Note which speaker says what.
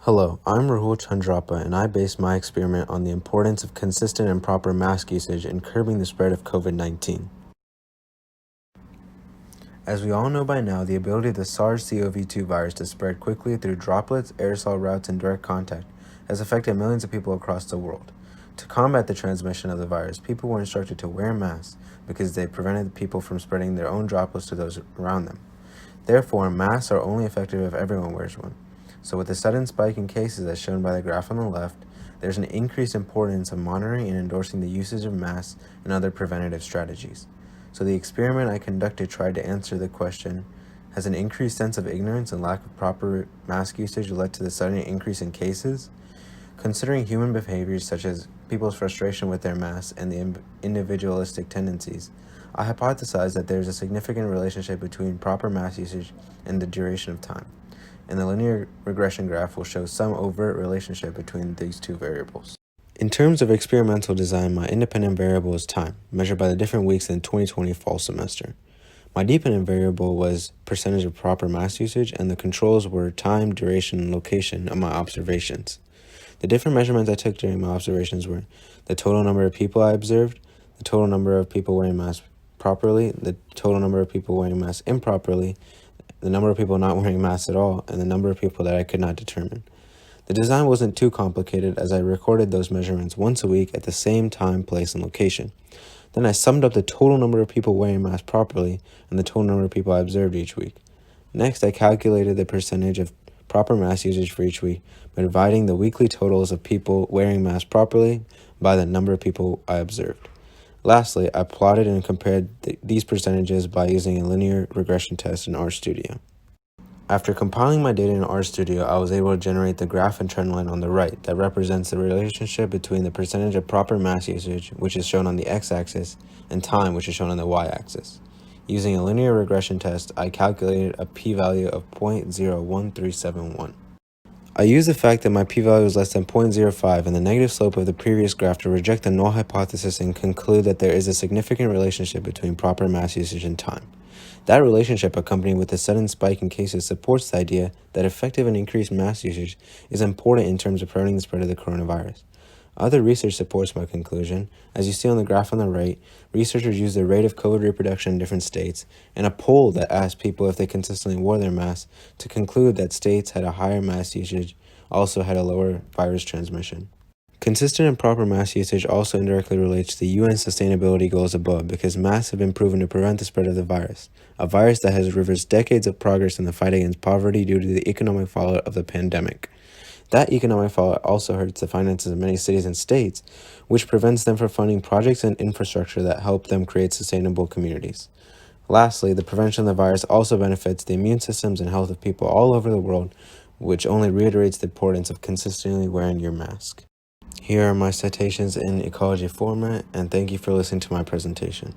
Speaker 1: Hello, I'm Rahul Chandrappa, and I based my experiment on the importance of consistent and proper mask usage in curbing the spread of COVID-19. As we all know by now, the ability of the SARS-CoV-2 virus to spread quickly through droplets, aerosol routes, and direct contact has affected millions of people across the world. To combat the transmission of the virus, people were instructed to wear masks because they prevented people from spreading their own droplets to those around them. Therefore, masks are only effective if everyone wears one. So with the sudden spike in cases as shown by the graph on the left, there's an increased importance of monitoring and endorsing the usage of masks and other preventative strategies. So the experiment I conducted tried to answer the question, has an increased sense of ignorance and lack of proper mask usage led to the sudden increase in cases? Considering human behaviors such as people's frustration with their masks and the individualistic tendencies, I hypothesized that there is a significant relationship between proper mask usage and the duration of time, and the linear regression graph will show some overt relationship between these two variables. In terms of experimental design, my independent variable is time, measured by the different weeks in the 2020 fall semester. My dependent variable was percentage of proper mask usage, and the controls were time, duration, and location of my observations. The different measurements I took during my observations were the total number of people I observed, the total number of people wearing masks properly, the total number of people wearing masks improperly, the number of people not wearing masks at all, and the number of people that I could not determine. The design wasn't too complicated as I recorded those measurements once a week at the same time, place, and location. Then I summed up the total number of people wearing masks properly and the total number of people I observed each week. Next, I calculated the percentage of proper mask usage for each week by dividing the weekly totals of people wearing masks properly by the number of people I observed. Lastly, I plotted and compared these percentages by using a linear regression test in RStudio. After compiling my data in RStudio, I was able to generate the graph and trend line on the right that represents the relationship between the percentage of proper mask usage, which is shown on the x-axis, and time, which is shown on the y-axis. Using a linear regression test, I calculated a p-value of 0.01371. I used the fact that my p-value was less than 0.05 and the negative slope of the previous graph to reject the null hypothesis and conclude that there is a significant relationship between proper mask usage and time. That relationship, accompanied with a sudden spike in cases, supports the idea that effective and increased mask usage is important in terms of preventing the spread of the coronavirus. Other research supports my conclusion. As you see on the graph on the right, researchers used the rate of COVID reproduction in different states and a poll that asked people if they consistently wore their masks to conclude that states had a higher mask usage also had a lower virus transmission. Consistent and proper mask usage also indirectly relates to the UN sustainability goals above because masks have been proven to prevent the spread of the virus, a virus that has reversed decades of progress in the fight against poverty due to the economic fallout of the pandemic. That economic fallout also hurts the finances of many cities and states, which prevents them from funding projects and infrastructure that help them create sustainable communities. Lastly, the prevention of the virus also benefits the immune systems and health of people all over the world, which only reiterates the importance of consistently wearing your mask. Here are my citations in ecology format, and thank you for listening to my presentation.